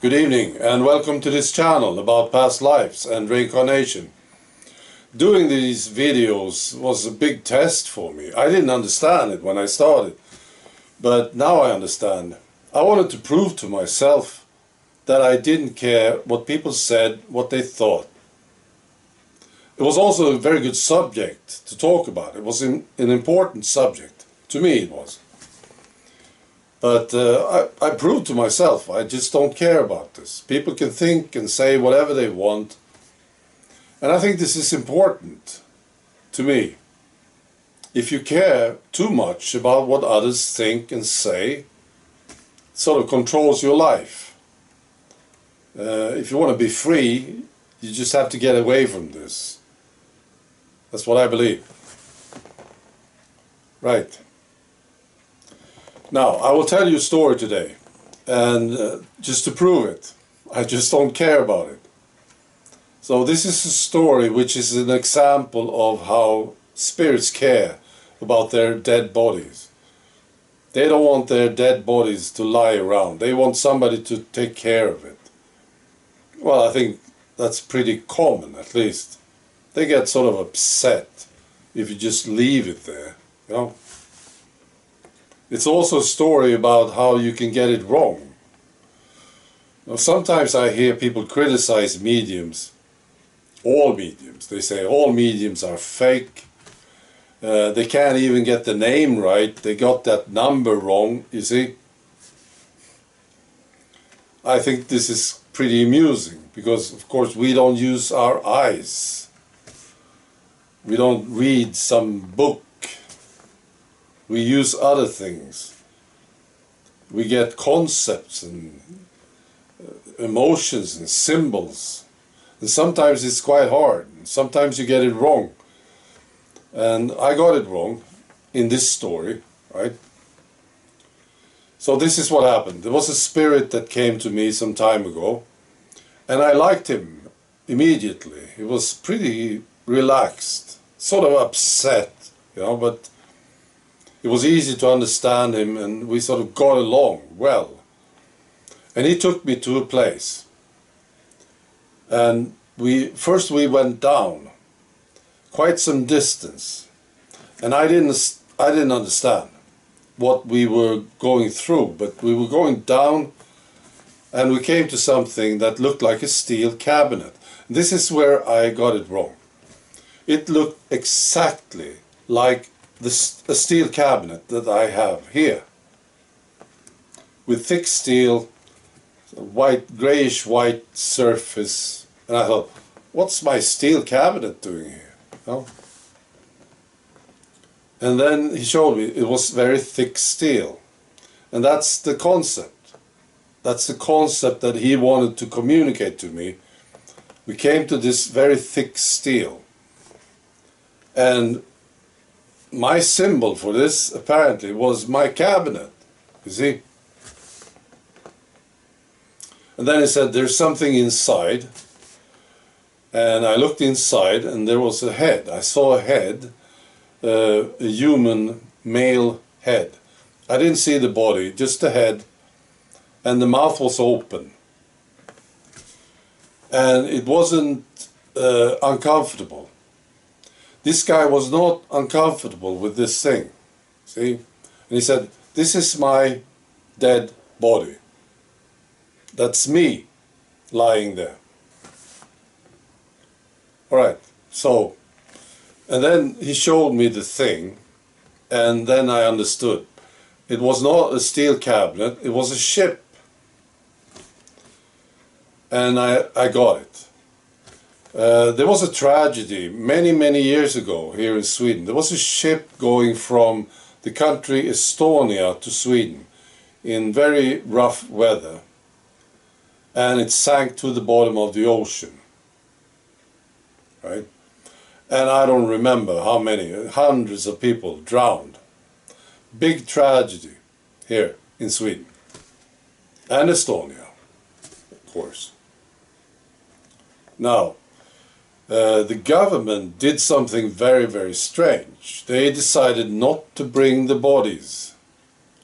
Good evening and welcome to this channel about past lives and reincarnation. Doing these videos was a big test for me. I didn't understand it when I started, but now I understand. I wanted to prove to myself that I didn't care what people said, what they thought. It was also a very good subject to talk about. It was an important subject. To me it was. But I proved to myself, I just don't care about this. People can think and say whatever they want. And I think this is important to me. If you care too much about what others think and say, it sort of controls your life. If you want to be free, you just have to get away from this. That's what I believe. Right. Now, I will tell you a story today, and just to prove it, I just don't care about it. So this is a story which is an example of how spirits care about their dead bodies. They don't want their dead bodies to lie around. They want somebody to take care of it. Well, I think that's pretty common, at least. They get sort of upset if you just leave it there, you know. It's also a story about how you can get it wrong. Now, sometimes I hear people criticize mediums, all mediums. They say all mediums are fake. They can't even get the name right. They got that number wrong, you see. I think this is pretty amusing because, of course, we don't use our eyes. We don't read some book. We use other things. We get concepts and emotions and symbols. And sometimes it's quite hard. Sometimes you get it wrong. And I got it wrong in this story, right? So this is what happened. There was a spirit that came to me some time ago. And I liked him immediately. He was pretty relaxed, sort of upset, you know, but it was easy to understand him, and we sort of got along well. And he took me to a place. And first we went down quite some distance. And I didn't understand what we were going through, but we were going down and we came to something that looked like a steel cabinet. This is where I got it wrong. It looked exactly like a steel cabinet that I have here, with thick steel, white, grayish white surface, and I thought, what's my steel cabinet doing here? No? And then he showed me it was very thick steel, and that's the concept. That's the concept that he wanted to communicate to me. We came to this very thick steel, and my symbol for this, apparently, was my cabinet, you see. And then he said, there's something inside. And I looked inside, and there was a head. I saw a head, a human male head. I didn't see the body, just the head. And the mouth was open. And it wasn't uncomfortable. This guy was not uncomfortable with this thing, see? And he said, this is my dead body. That's me lying there. All right, so, and then he showed me the thing, and then I understood. It was not a steel cabinet, it was a ship. And I got it. There was a tragedy many years ago here in Sweden. There was a ship going from the country Estonia to Sweden in very rough weather, and it sank to the bottom of the ocean, right? And I don't remember how many, hundreds of people drowned. Big tragedy here in Sweden and Estonia, of course. Now, the government did something very strange. They decided not to bring the bodies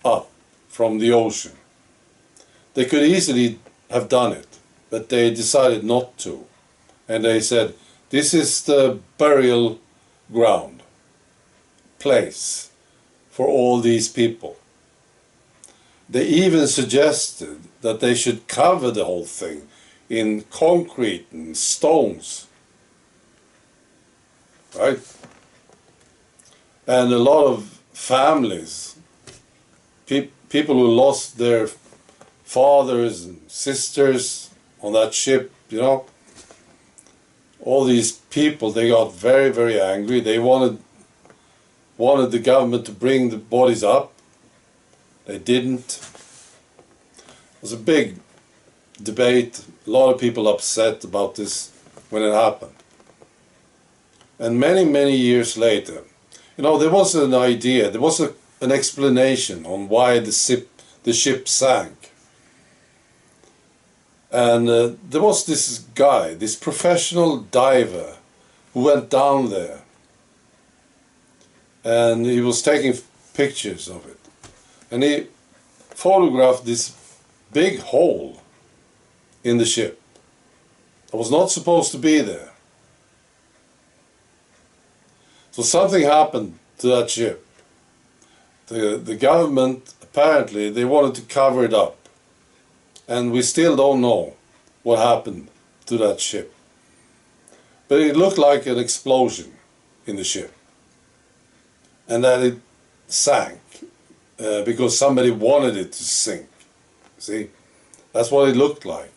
up from the ocean. They could easily have done it, but they decided not to. And they said, this is the burial ground, place for all these people. They even suggested that they should cover the whole thing in concrete and stones. Right? And a lot of families, people who lost their fathers and sisters on that ship, you know, all these people, they got very, very angry. They wanted the government to bring the bodies up. They didn't. It was a big debate, a lot of people upset about this when it happened. And many, many years later, you know, there was an idea, there was an explanation on why the ship sank. And there was this guy, this professional diver, who went down there. And he was taking pictures of it. And he photographed this big hole in the ship that was not supposed to be there. So something happened to that ship. The government, apparently, they wanted to cover it up. And we still don't know what happened to that ship. But it looked like an explosion in the ship. And that it sank because somebody wanted it to sink. See? That's what it looked like.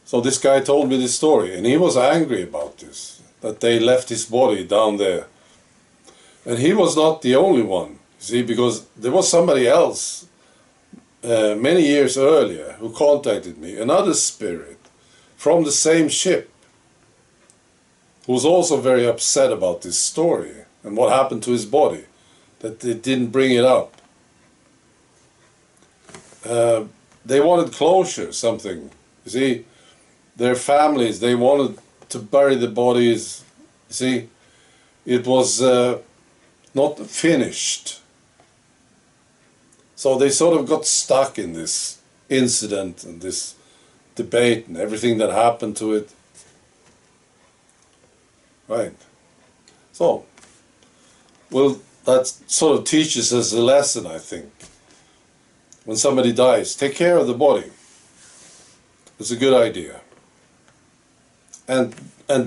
So this guy told me this story, and he was angry about this, that they left his body down there. And he was not the only one, see, because there was somebody else many years earlier who contacted me, another spirit from the same ship, who was also very upset about this story and what happened to his body, that they didn't bring it up. They wanted closure, something, you see. Their families, they wanted to bury the bodies, you see. It was not finished. So they sort of got stuck in this incident and this debate and everything that happened to it. Right. So, well, that sort of teaches us a lesson, I think. When somebody dies, take care of the body. It's a good idea. And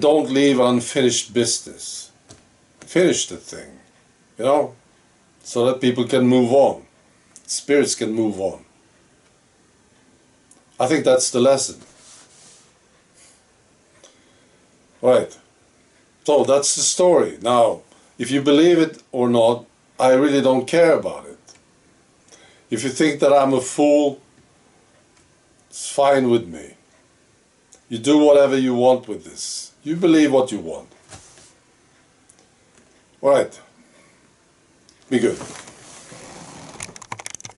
don't leave unfinished business. Finish the thing, you know, so that people can move on. Spirits can move on. I think that's the lesson. Right. So that's the story. Now, if you believe it or not, I really don't care about it. If you think that I'm a fool, it's fine with me. You do whatever you want with this. You believe what you want. All right. Be good.